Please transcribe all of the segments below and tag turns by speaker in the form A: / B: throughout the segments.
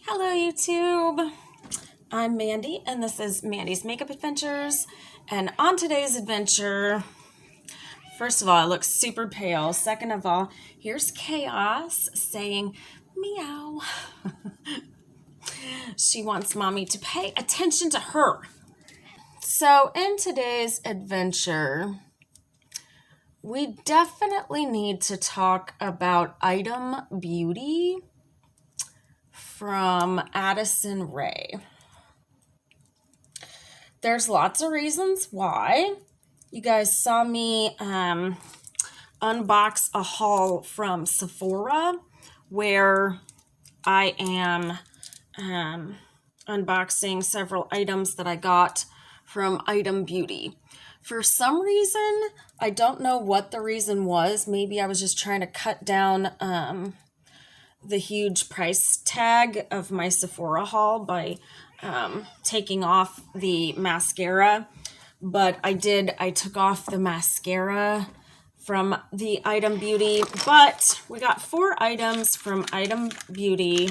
A: Hello YouTube, I'm Mandy and this is Mandy's Makeup Adventures, and on today's adventure, first of all, I look super pale. Second of all, here's Chaos saying meow. She wants mommy to pay attention to her. So in today's adventure, we definitely need to talk about Item Beauty from Addison Rae. There's lots of reasons why. You guys saw me unbox a haul from Sephora where I am unboxing several items that I got from Item Beauty. For some reason, I don't know what the reason was. Maybe I was just trying to cut down the huge price tag of my Sephora haul by taking off the mascara. But I took off the mascara from the Item Beauty. But we got 4 items from Item Beauty.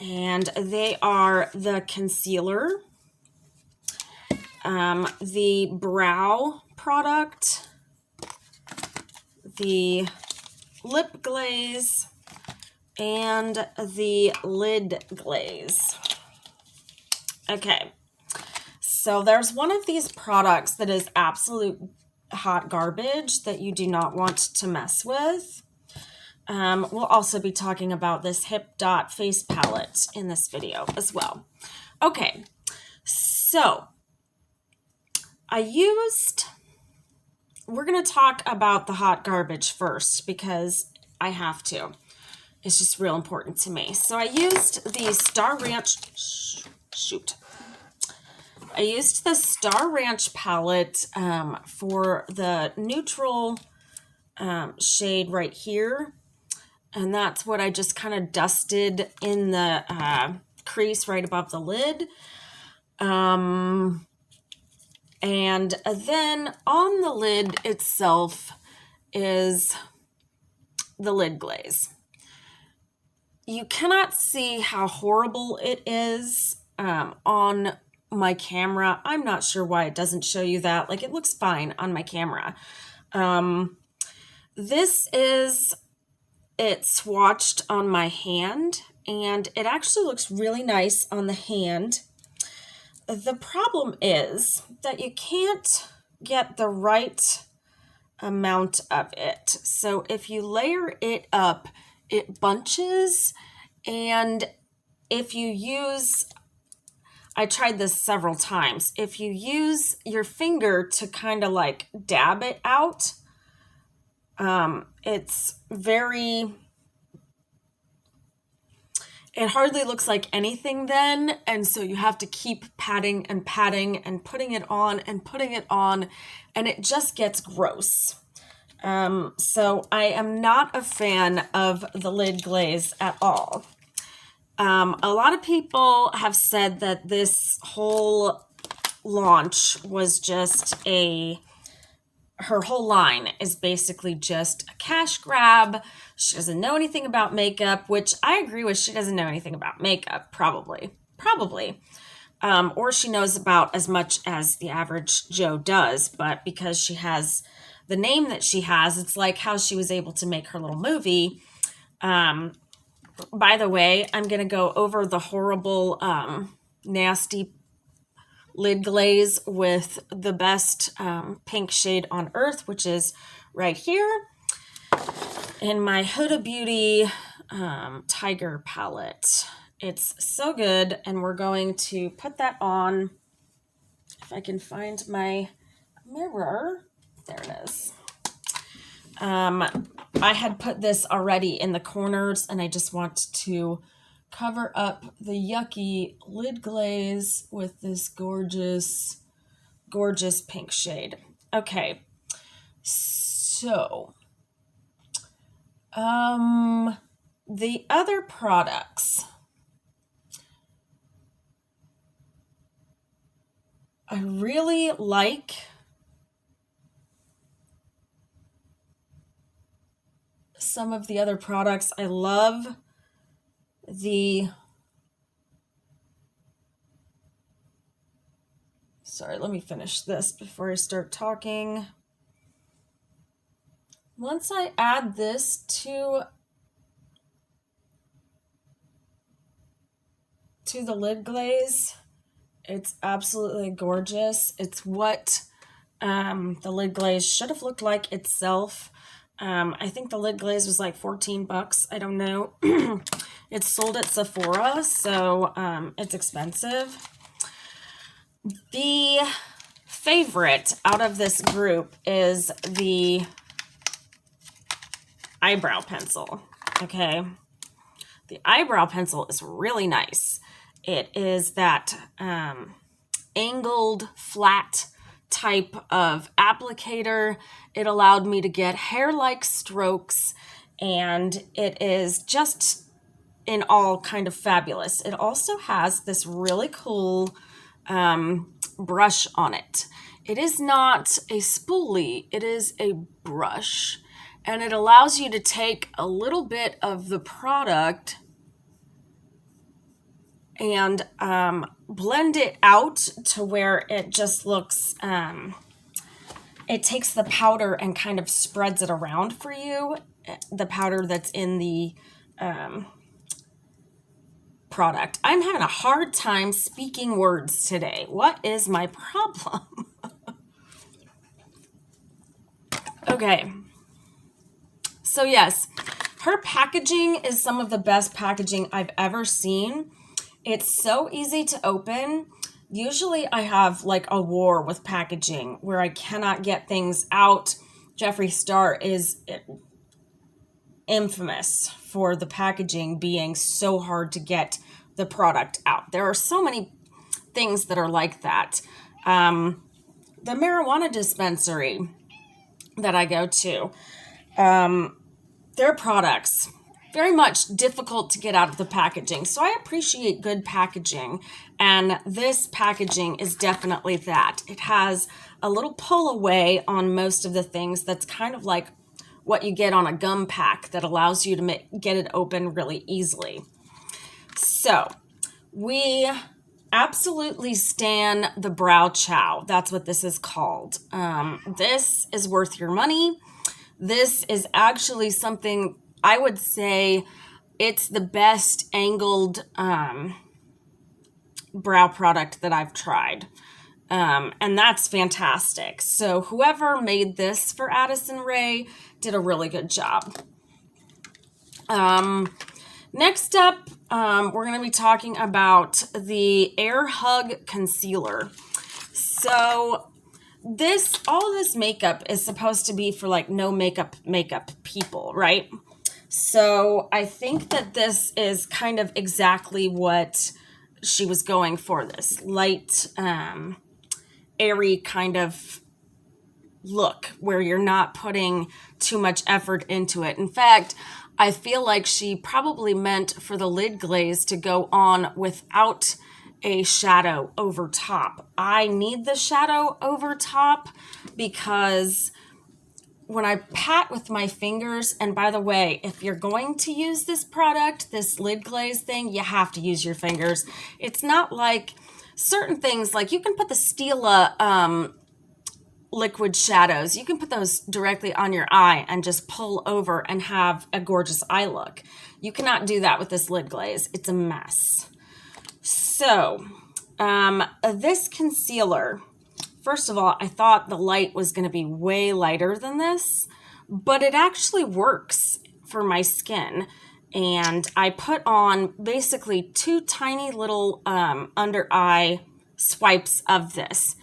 A: And they are the concealer, the brow product, the lip glaze, and the lid glaze. Okay, so there's one of these products that is absolute hot garbage that you do not want to mess with. We'll also be talking about this Hip Dot face palette in this video as well. Okay, so we're going to talk about the hot garbage first because I have to. It's just real important to me. So I used the Star Ranch, I used the Star Ranch palette for the neutral shade right here. And that's what I just kind of dusted in the crease right above the lid. And then on the lid itself is the lid glaze. You cannot see how horrible it is on my camera. I'm not sure why it doesn't show you that. Like, it looks fine on my camera. It swatched on my hand, and it actually looks really nice on the hand. The problem is that you can't get the right amount of it. So if you layer it up, it bunches, and if you use, I tried this several times, if you use your finger to kind of like dab it out, it hardly looks like anything then, and so you have to keep patting and patting and putting it on and putting it on, and it just gets gross. So I am not a fan of the lid glaze at all. A lot of people have said that this whole launch was just her whole line is basically just a cash grab. She doesn't know anything about makeup, which I agree with. She doesn't know anything about makeup, probably. Or she knows about as much as the average Joe does, but because she has the name that she has, it's like how she was able to make her little movie. By the way, I'm going to go over the horrible, nasty lid glaze with the best pink shade on earth, which is right here in my Huda Beauty Tiger palette. It's so good, and we're going to put that on. If I can find my mirror, there it is. I had put this already in the corners, and I just want to cover up the yucky lid glaze with this gorgeous, gorgeous pink shade. Okay, so the other products, I really like some of the other products. I love the, sorry, let me finish this before I start talking. Once I add this to the lid glaze, it's absolutely gorgeous. It's what the lid glaze should have looked like itself. I think the lid glaze was like $14. I don't know. It's sold at Sephora, so it's expensive. The favorite out of this group is the eyebrow pencil. Okay. The eyebrow pencil is really nice. It is that angled, flat type of applicator. It allowed me to get hair-like strokes, and it is just in all kind of fabulous. It also has this really cool brush on it. It is not a spoolie, it is a brush, and it allows you to take a little bit of the product and blend it out to where it just looks, it takes the powder and kind of spreads it around for you, the powder that's in the product. I'm having a hard time speaking words today. What is my problem? Okay. So yes, her packaging is some of the best packaging I've ever seen. It's so easy to open. Usually I have like a war with packaging where I cannot get things out. Jeffree Star is infamous for the packaging being so hard to get the product out. There are so many things that are like that. The marijuana dispensary that I go to, their products, very much difficult to get out of the packaging. So I appreciate good packaging, and this packaging is definitely that. It has a little pull away on most of the things that's kind of like what you get on a gum pack that allows you to get it open really easily. So we absolutely stan the Brow Chow. That's what this is called. This is worth your money. This is actually something I would say it's the best angled brow product that I've tried. And that's fantastic. So whoever made this for Addison Rae did a really good job. Next up, we're going to be talking about the Air Hug Concealer. So all of this makeup is supposed to be for like no makeup people, right? So I think that this is kind of exactly what she was going for, this light, airy kind of look where you're not putting too much effort into it. In fact, I feel like she probably meant for the lid glaze to go on without a shadow over top. I need the shadow over top because when I pat with my fingers, and by the way, if you're going to use this product, this lid glaze thing, you have to use your fingers. It's not like certain things, like you can put the Stila liquid shadows. You can put those directly on your eye and just pull over and have a gorgeous eye look. You cannot do that with this lid glaze. It's a mess. So, this concealer, first of all, I thought the light was going to be way lighter than this, but it actually works for my skin. And I put on basically 2 tiny little under eye swipes of this.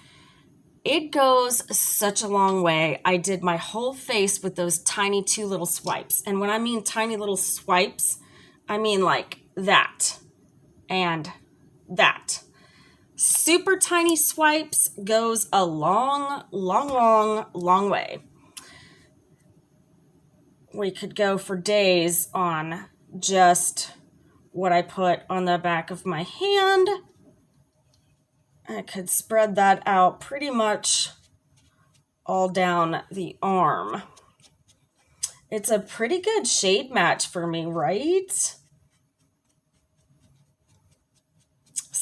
A: It goes such a long way. I did my whole face with those tiny 2 little swipes. And when I mean tiny little swipes, I mean like that and that. Super tiny swipes goes a long, long, long, long way. We could go for days on just what I put on the back of my hand. I could spread that out pretty much all down the arm. It's a pretty good shade match for me, right?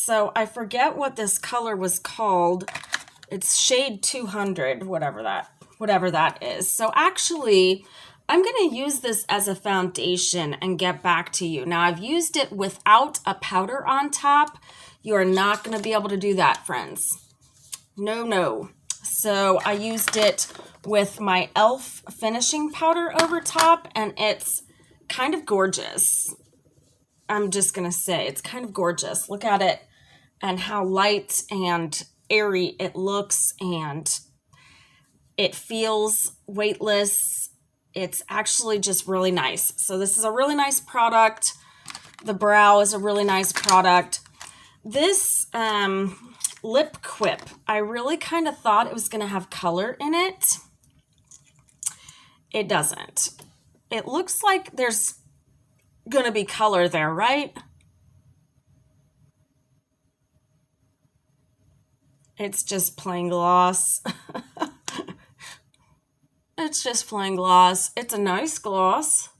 A: So I forget what this color was called. It's shade 200, whatever that is. So actually, I'm going to use this as a foundation and get back to you. Now, I've used it without a powder on top. You are not going to be able to do that, friends. No, no. So I used it with my e.l.f. finishing powder over top, and it's kind of gorgeous. I'm just going to say it's kind of gorgeous. Look at it and how light and airy it looks, and it feels weightless. It's actually just really nice. So this is a really nice product. The brow is a really nice product. This lip quip, I really kind of thought it was going to have color in it. It doesn't. It looks like there's going to be color there, right? It's just plain gloss. It's just plain gloss. It's a nice gloss.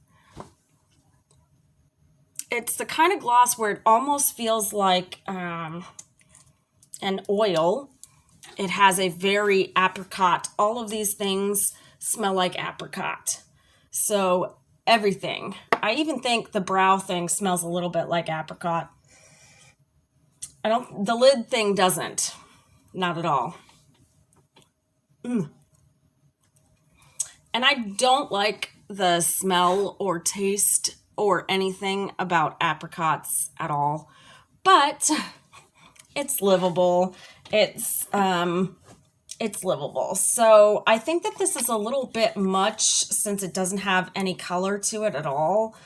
A: It's the kind of gloss where it almost feels like an oil. It has a very apricot. All of these things smell like apricot. So everything. I even think the brow thing smells a little bit like apricot. The lid thing doesn't. Not at all. And I don't like the smell or taste or anything about apricots at all, but it's livable. It's livable. So I think that this is a little bit much since it doesn't have any color to it at all.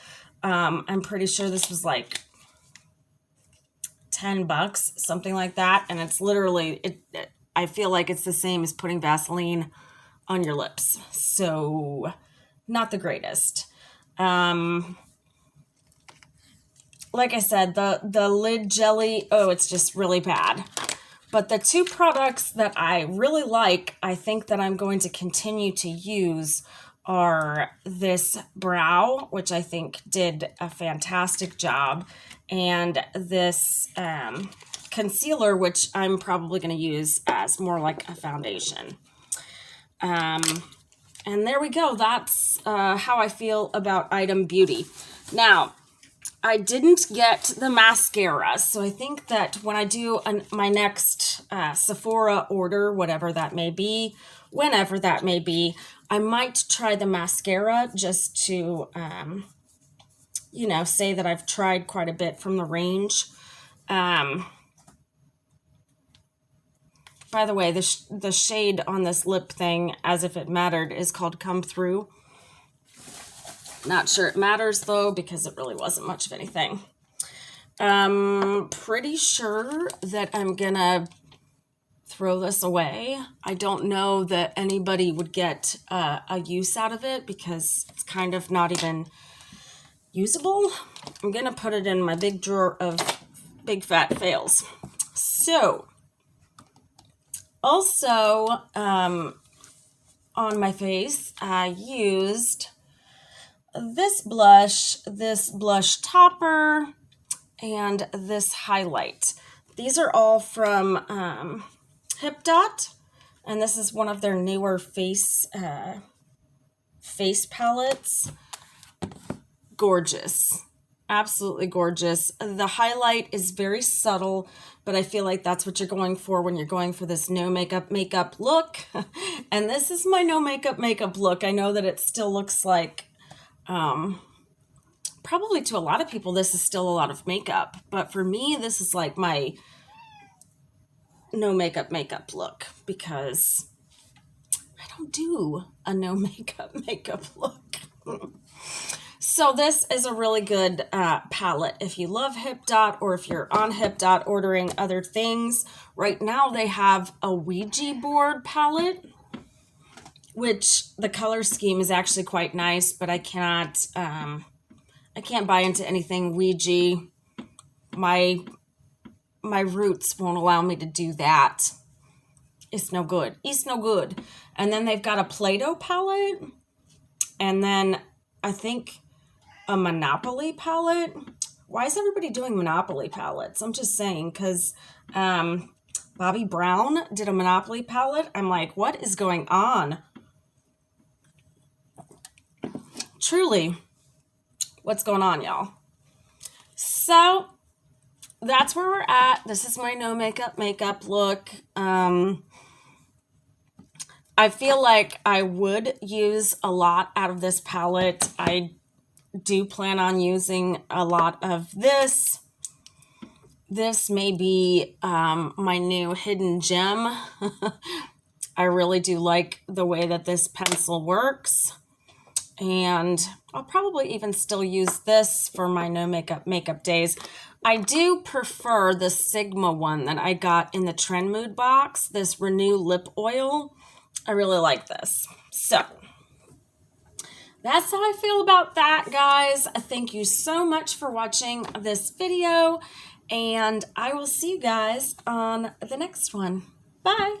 A: I'm pretty sure this was like $10, something like that. And it's literally, I feel like it's the same as putting Vaseline on your lips. So not the greatest. Like I said, the lid jelly, it's just really bad. But the two products that I really like, I think that I'm going to continue to use are this brow, which I think did a fantastic job, and this concealer, which I'm probably going to use as more like a foundation. And there we go. That's how I feel about Item Beauty. Now, I didn't get the mascara, so I think that when I do my next Sephora order, whatever that may be, whenever that may be, I might try the mascara just to, say that I've tried quite a bit from the range. By the way, the shade on this lip thing, as if it mattered, is called Come Through. Not sure it matters, though, because it really wasn't much of anything. Pretty sure that I'm going to throw this away. I don't know that anybody would get a use out of it because it's kind of not even usable. I'm going to put it in my big drawer of big fat fails. So, also, on my face, I used this blush topper, and this highlight. These are all from Hip Dot, and this is one of their newer face palettes. Gorgeous. Absolutely gorgeous. The highlight is very subtle, but I feel like that's what you're going for when you're going for this no makeup look. And this is my no makeup look. I know that it still looks like probably to a lot of people, this is still a lot of makeup, but for me, this is like my no makeup look because I don't do a no makeup look. So this is a really good palette if you love Hip Dot or if you're on Hip Dot ordering other things. Right now they have a Ouija board palette, which the color scheme is actually quite nice, but I can't buy into anything Ouija. My roots won't allow me to do that. It's no good. It's no good. And then they've got a Play-Doh palette, and then I think a Monopoly palette. Why is everybody doing Monopoly palettes? I'm just saying, because Bobbi Brown did a Monopoly palette. I'm like, what is going on? Truly, what's going on, y'all? So that's where we're at. This is my no makeup look. I feel like I would use a lot out of this palette. I do plan on using a lot of this. This may be my new hidden gem. I really do like the way that this pencil works. And I'll probably even still use this for my no makeup days. I do prefer the Sigma one that I got in the Trend Mood box, this Renew Lip Oil. I really like this. So that's how I feel about that, guys. Thank you so much for watching this video, and I will see you guys on the next one. Bye.